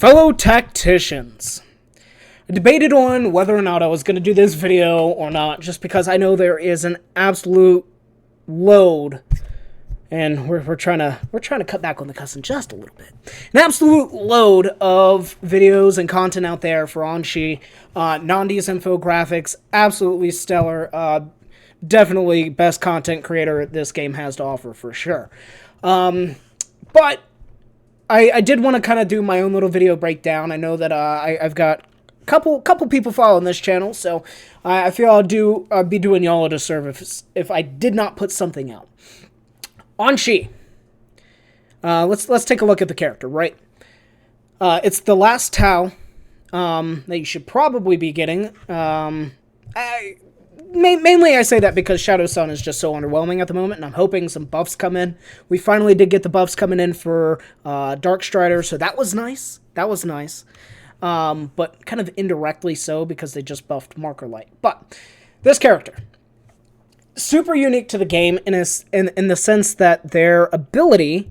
Fellow tacticians, I debated on whether or not I was going to do this video or not, just because I know there is an absolute load, and we're trying to cut back on the cussing just a little bit. An absolute load of videos and content out there for Aun'Shi. Nandi's infographics, absolutely stellar. Definitely best content creator this game has to offer for sure. But I did want to kind of do my own little video breakdown. I know that I've got a couple people following this channel, so I feel I'll be doing y'all a disservice if I did not put something out. Aun'Shi. Let's take a look at the character, right? It's the last Tau that you should probably be getting. Mainly I say that because Shadow Sun is just so underwhelming at the moment, and I'm hoping some buffs come in. We finally did get the buffs coming in for Dark Strider, so that was nice. That was nice. But kind of indirectly so, because they just buffed Marker Light. But this character, super unique to the game in the sense that their ability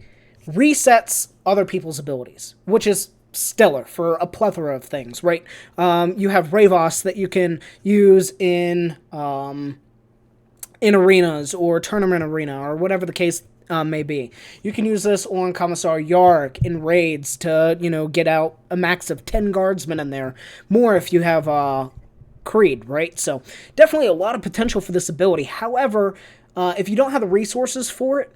resets other people's abilities, which is stellar for a plethora of things, right? You have Ravos that you can use in arenas or tournament arena or whatever the case may be. You can use this on Commissar Yarg in raids to, get out a max of 10 guardsmen in there. More if you have Creed, right? So definitely a lot of potential for this ability. However, if you don't have the resources for it,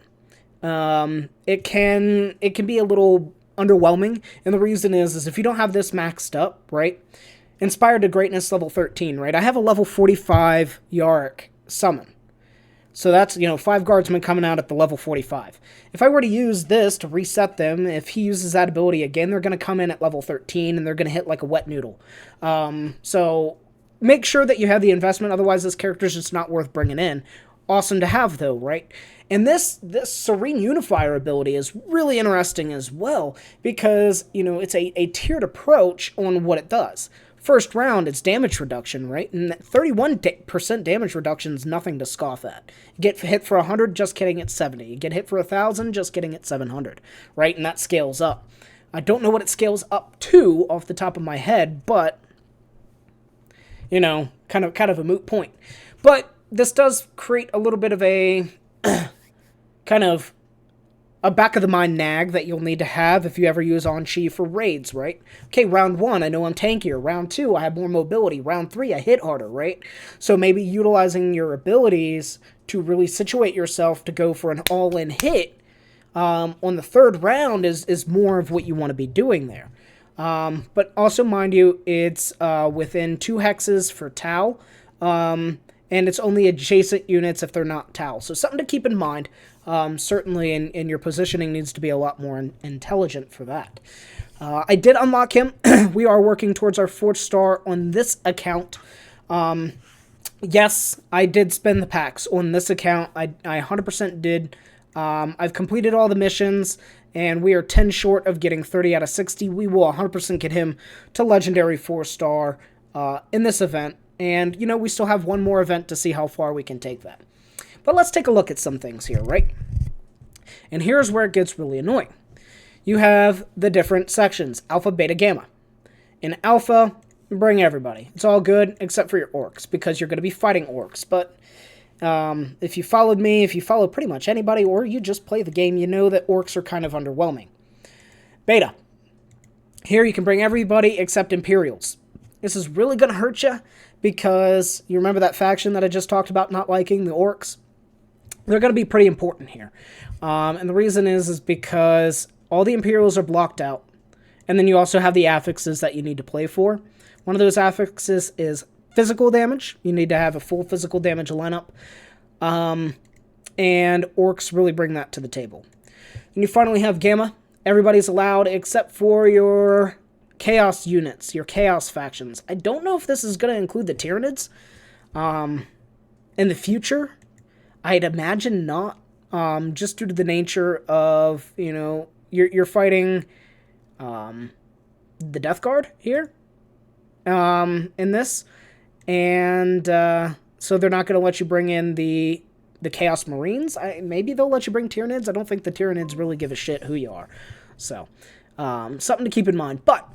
it can be a little underwhelming, and the reason is if you don't have this maxed up, right? Inspired to Greatness level 13, right? I have a level 45 Yarg summon. So that's, 5 guardsmen coming out at the level 45. If I were to use this to reset them, if he uses that ability again, they're going to come in at level 13, and they're going to hit like a wet noodle. So make sure that you have the investment, otherwise this character's just not worth bringing in. Awesome to have, though, right? And this Serene Unifier ability is really interesting as well, because, it's a tiered approach on what it does. First round, it's damage reduction, right? And 31% damage reduction is nothing to scoff at. You get hit for 100, just getting it 70. You get hit for 1,000, just getting it 700, right? And that scales up. I don't know what it scales up to off the top of my head, but, kind of a moot point. But this does create a little bit of a kind of a back-of-the-mind nag that you'll need to have if you ever use Aun'Shi for raids, right? Okay, round 1, I know I'm tankier. Round 2, I have more mobility. Round 3, I hit harder, right? So maybe utilizing your abilities to really situate yourself to go for an all-in hit on the third round is more of what you want to be doing there. But also, mind you, it's within 2 hexes for Tau, and it's only adjacent units if they're not Tau. So something to keep in mind. Certainly, and your positioning needs to be a lot more intelligent for that. I did unlock him. We are working towards our 4th star on this account. Yes, I did spend the packs on this account. I 100% did. I've completed all the missions, and we are 10 short of getting 30 out of 60. We will 100% get him to Legendary 4-star in this event. And, we still have one more event to see how far we can take that. But let's take a look at some things here, right? And here's where it gets really annoying. You have the different sections, Alpha, Beta, Gamma. In Alpha, bring everybody. It's all good except for your orcs, because you're going to be fighting orcs. But if you followed me, if you follow pretty much anybody, or you just play the game, you know that orcs are kind of underwhelming. Beta. Here you can bring everybody except Imperials. This is really going to hurt you, because you remember that faction that I just talked about not liking, the orcs? They're going to be pretty important here. And the reason is because all the Imperials are blocked out. And then you also have the affixes that you need to play for. One of those affixes is physical damage. You need to have a full physical damage lineup. And orcs really bring that to the table. And you finally have Gamma. Everybody's allowed except for your Chaos units, your Chaos factions. I don't know if this is going to include the Tyranids in the future. I'd imagine not, just due to the nature of, you're fighting the Death Guard here in this, and so they're not going to let you bring in the Chaos Marines. Maybe they'll let you bring Tyranids. I don't think the Tyranids really give a shit who you are. So, Something to keep in mind. But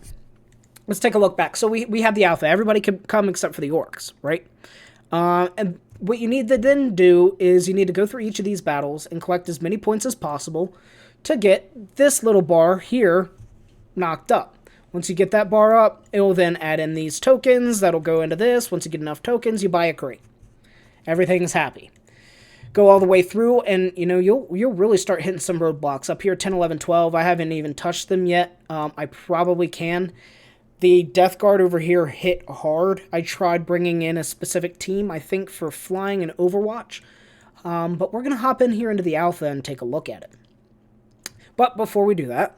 let's take a look back. So we have the alpha. Everybody can come except for the orcs, right? And what you need to then do is you need to go through each of these battles and collect as many points as possible to get this little bar here knocked up. Once you get that bar up, it will then add in these tokens. That'll go into this. Once you get enough tokens, you buy a crate. Everything's happy. Go all the way through, and you'll really start hitting some roadblocks. Up here, 10, 11, 12. I haven't even touched them yet. I probably can. The Death Guard over here hit hard. I tried bringing in a specific team, I think, for flying and Overwatch. But we're going to hop in here into the alpha and take a look at it. But before we do that,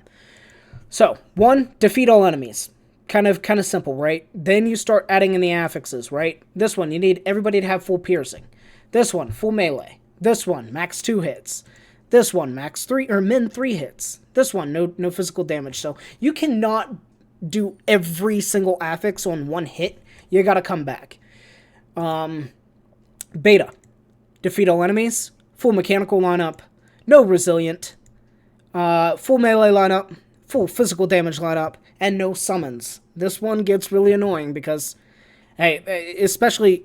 so, 1, defeat all enemies. Kind of simple, right? Then you start adding in the affixes, right? This one, you need everybody to have full piercing. This one, full melee. This one, max 2 hits. This one, max 3, or min 3 hits. This one, no physical damage. So, you cannot do every single affix on one hit. You gotta come back. Beta. Defeat all enemies. Full mechanical lineup. No resilient. Full melee lineup. Full physical damage lineup, and no summons. This one gets really annoying because, hey, especially,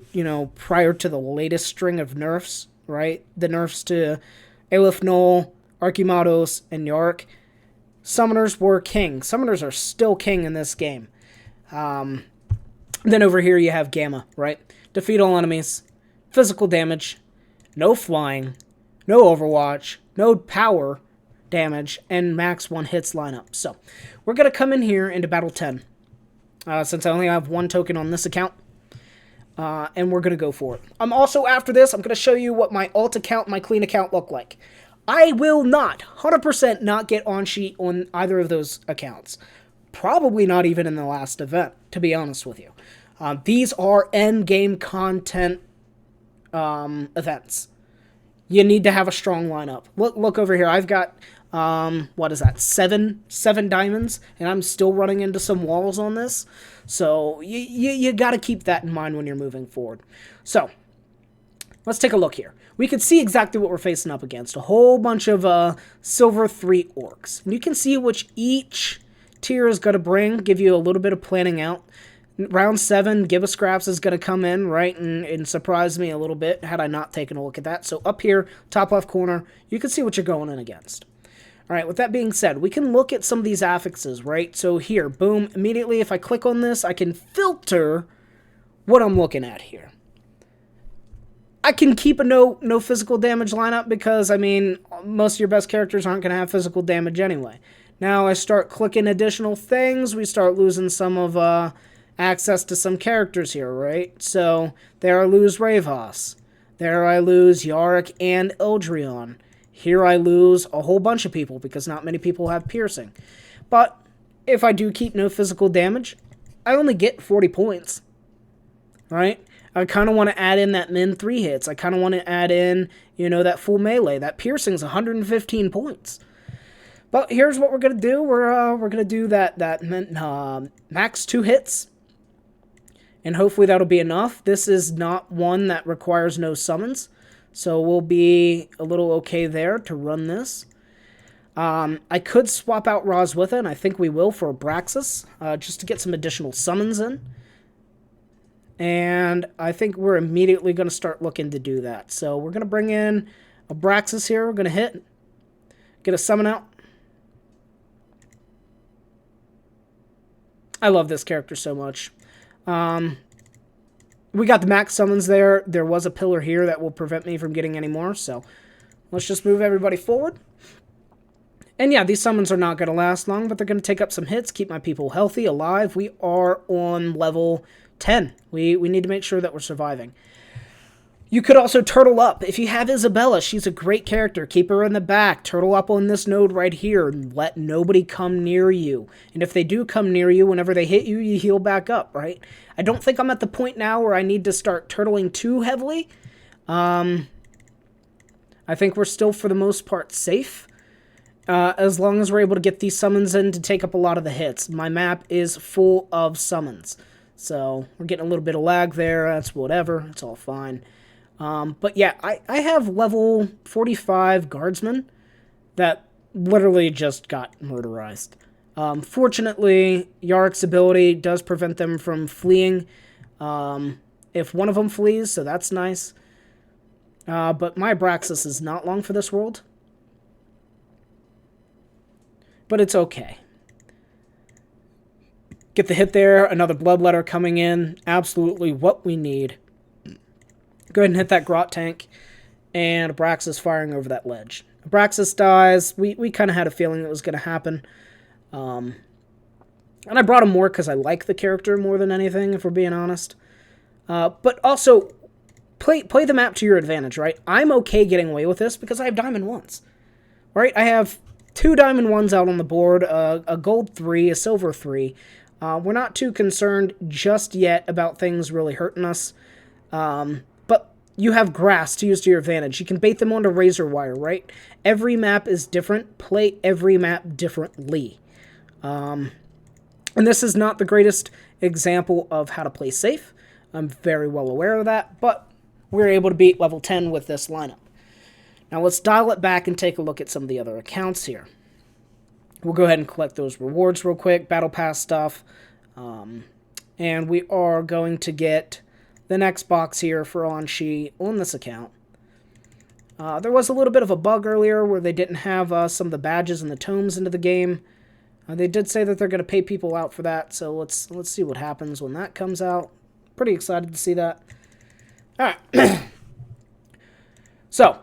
prior to the latest string of nerfs, right? The nerfs to Aleph Null, Archimados, and Yark. Summoners were king. Summoners are still king in this game. Then over here you have Gamma, right? Defeat all enemies, physical damage, no flying, no Overwatch, no power damage, and max 1 hits lineup. So, we're going to come in here into Battle 10, since I only have 1 token on this account, and we're going to go for it. Also, after this, I'm going to show you what my alt account, my clean account look like. I will not, 100% not get Aun'Shi on either of those accounts. Probably not even in the last event, to be honest with you. These are end-game content events. You need to have a strong lineup. Look over here. I've got, what is that, seven diamonds, and I'm still running into some walls on this. So you got to keep that in mind when you're moving forward. So let's take a look here. We can see exactly what we're facing up against. A whole bunch of silver 3 orcs. And you can see which each tier is going to bring, give you a little bit of planning out. Round 7, Give a Scraps is going to come in, right, and surprise me a little bit had I not taken a look at that. So up here, top left corner, you can see what you're going in against. All right, with that being said, we can look at some of these affixes, right? So here, boom, immediately if I click on this, I can filter what I'm looking at here. I can keep a no physical damage lineup because, I mean, most of your best characters aren't going to have physical damage anyway. Now I start clicking additional things, we start losing some of, access to some characters here, right? So, there I lose Ravos. There I lose Yarrick and Eldrion. Here I lose a whole bunch of people because not many people have piercing. But, if I do keep no physical damage, I only get 40 points. Right? I kind of want to add in that min 3 hits. I kind of want to add in, that full melee. That piercing's 115 points. But here's what we're going to do. We're going to do that max 2 hits. And hopefully that'll be enough. This is not one that requires no summons. So we'll be a little okay there to run this. I could swap out Roswitha, and I think we will for Abraxas, just to get some additional summons in. And I think we're immediately going to start looking to do that. So we're going to bring in Abraxas here. We're going to hit. Get a summon out. I love this character so much. We got the max summons there. There was a pillar here that will prevent me from getting any more. So let's just move everybody forward. And yeah, these summons are not going to last long, but they're going to take up some hits, keep my people healthy, alive. We are on level 10. We need to make sure that we're surviving. You could also turtle up. If you have Isabella, she's a great character. Keep her in the back. Turtle up on this node right here and let nobody come near you. And if they do come near you, whenever they hit you, you heal back up, right? I don't think I'm at the point now where I need to start turtling too heavily. I think we're still, for the most part, safe. As long as we're able to get these summons in to take up a lot of the hits. My map is full of summons. So, we're getting a little bit of lag there. That's whatever. It's all fine. But yeah, I have level 45 guardsmen that literally just got murderized. Fortunately, Yarick's ability does prevent them from fleeing if one of them flees, so that's nice. But my Abraxas is not long for this world. But it's okay. Get the hit there. Another Bloodletter coming in. Absolutely what we need. Go ahead and hit that Grot tank. And Abraxas firing over that ledge. Abraxas dies. We kind of had a feeling it was going to happen. And I brought him more because I like the character more than anything, if we're being honest. But also, play the map to your advantage, right? I'm okay getting away with this because I have Diamond 1s. Right? I have 2 Diamond 1s out on the board, a Gold 3, a Silver 3. We're not too concerned just yet about things really hurting us. But you have grass to use to your advantage. You can bait them onto Razor Wire, right? Every map is different. Play every map differently. And this is not the greatest example of how to play safe. I'm very well aware of that, but we're able to beat level 10 with this lineup. Now let's dial it back and take a look at some of the other accounts here. We'll go ahead and collect those rewards real quick, Battle Pass stuff. And we are going to get the next box here for Aun'Shi on this account. There was a little bit of a bug earlier where they didn't have some of the badges and the tomes into the game. They did say that they're going to pay people out for that, so let's see what happens when that comes out. Pretty excited to see that. Alright. So,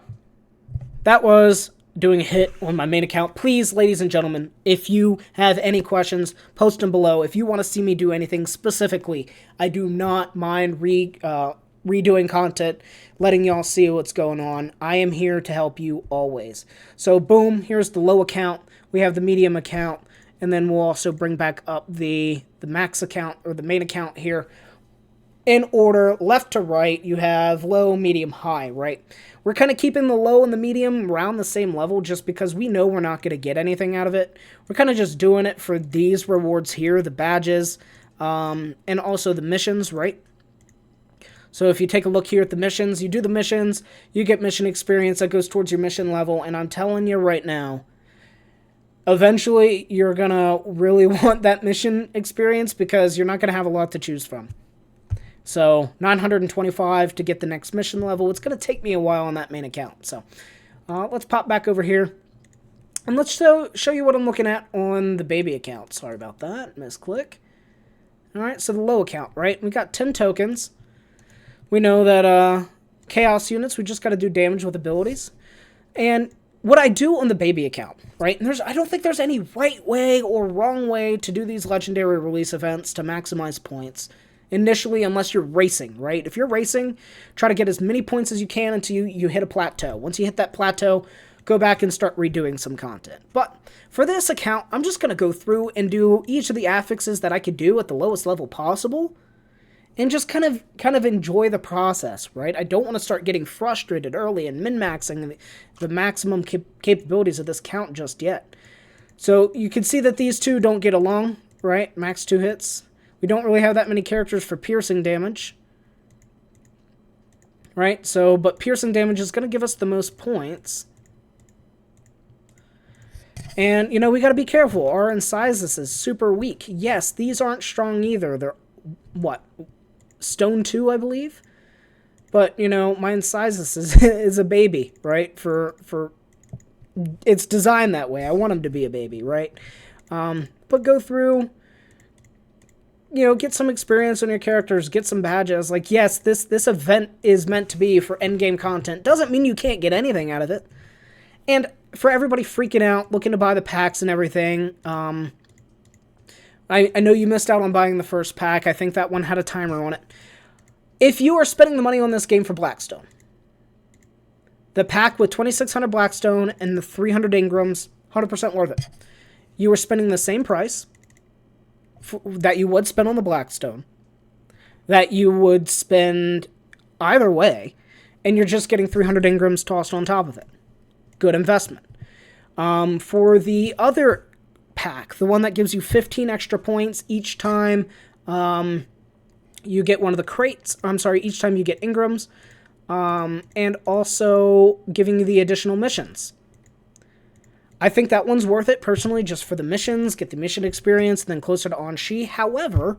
that was doing a hit on my main account. Please, ladies and gentlemen, if you have any questions, post them below. If you want to see me do anything specifically, I do not mind redoing content, letting y'all see what's going on. I am here to help you always. So, boom, here's the low account. We have the medium account. And then we'll also bring back up the max account, or the main account here. In order, left to right, you have low, medium, high, right? We're kind of keeping the low and the medium around the same level just because we know we're not going to get anything out of it. We're kind of just doing it for these rewards here, the badges, and also the missions, right? So if you take a look here at the missions, you do the missions, you get mission experience that goes towards your mission level, and I'm telling you right now, eventually, you're going to really want that mission experience because you're not going to have a lot to choose from. So, 925 to get the next mission level. It's going to take me a while on that main account. So, let's pop back over here. And let's show you what I'm looking at on the baby account. Sorry about that. Misclick. Alright, so the low account, right? We got 10 tokens. We know that chaos units, we just got to do damage with abilities. And what I do on the baby account, right? And I don't think there's any right way or wrong way to do these legendary release events to maximize points initially, unless you're racing, right? If you're racing, try to get as many points as you can until you hit a plateau. Once you hit that plateau, go back and start redoing some content. But for this account, I'm just going to go through and do each of the affixes that I could do at the lowest level possible and just kind of enjoy the process, right? I don't want to start getting frustrated early and min-maxing the maximum capabilities of this count just yet. So you can see that these two don't get along, right? Max 2 hits. We don't really have that many characters for piercing damage, right? So, but piercing damage is going to give us the most points. And, you know, we got to be careful. Our Incisus is super weak. Yes, these aren't strong either. They're, what, Stone 2, I believe? But, you know, my Incisus is a baby, right? It's designed that way. I want him to be a baby, right? But go through, you know, get some experience on your characters, get some badges. Like, yes, this event is meant to be for endgame content. Doesn't mean you can't get anything out of it. And for everybody freaking out, looking to buy the packs and everything, I know you missed out on buying the first pack. I think that one had a timer on it. If you are spending the money on this game for Blackstone, the pack with 2,600 Blackstone and the 300 Ingrams, 100% worth it. You are spending the same price that you would spend on the Blackstone, that you would spend either way, and you're just getting 300 Ingrams tossed on top of it. Good investment. For the other pack, the one that gives you 15 extra points each time you get one of the crates, each time you get Ingrams, and also giving you the additional missions. I think that one's worth it, personally, just for the missions, get the mission experience, and then closer to Aun'Shi. However,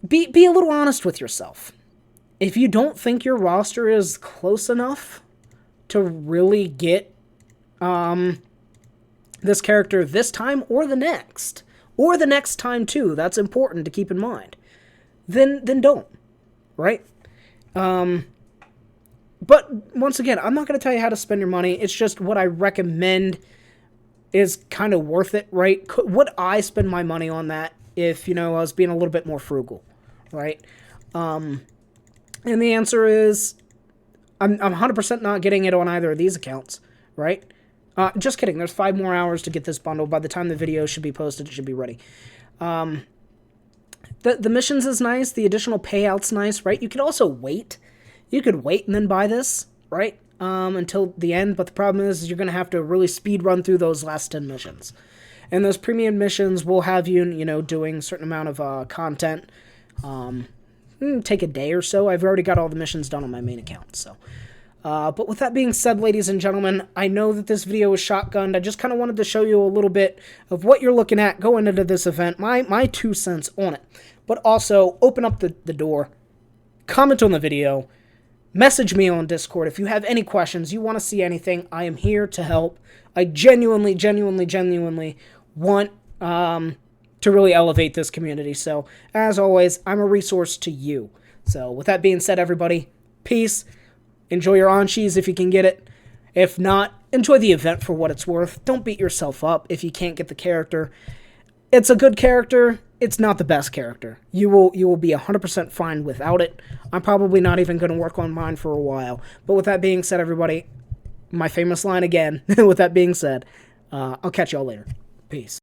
be a little honest with yourself. If you don't think your roster is close enough to really get this character this time or the next time too, that's important to keep in mind, then don't, right? But once again, I'm not going to tell you how to spend your money. It's just what I recommend is kind of worth it, right? Would I spend my money on that if, I was being a little bit more frugal, right? And the answer is I'm 100% not getting it on either of these accounts, right? Just kidding. There's 5 more hours to get this bundle. By the time the video should be posted, it should be ready. The missions is nice. The additional payout's nice, right? You could also wait. You could wait and then buy this, right? Until the end. But the problem is you're going to have to really speed run through those last 10 missions. And those premium missions will have you, doing a certain amount of content. Take a day or so. I've already got all the missions done on my main account, so... but with that being said, ladies and gentlemen, I know that this video was shotgunned. I just kind of wanted to show you a little bit of what you're looking at going into this event, my 2 cents on it. But also, open up the door, comment on the video, message me on Discord. If you have any questions, you want to see anything, I am here to help. I genuinely want to really elevate this community. So, as always, I'm a resource to you. So, with that being said, everybody, peace. Enjoy your Aun'Shis if you can get it. If not, enjoy the event for what it's worth. Don't beat yourself up if you can't get the character. It's a good character. It's not the best character. You will be 100% fine without it. I'm probably not even going to work on mine for a while. But with that being said, everybody, my famous line again. With that being said, I'll catch y'all later. Peace.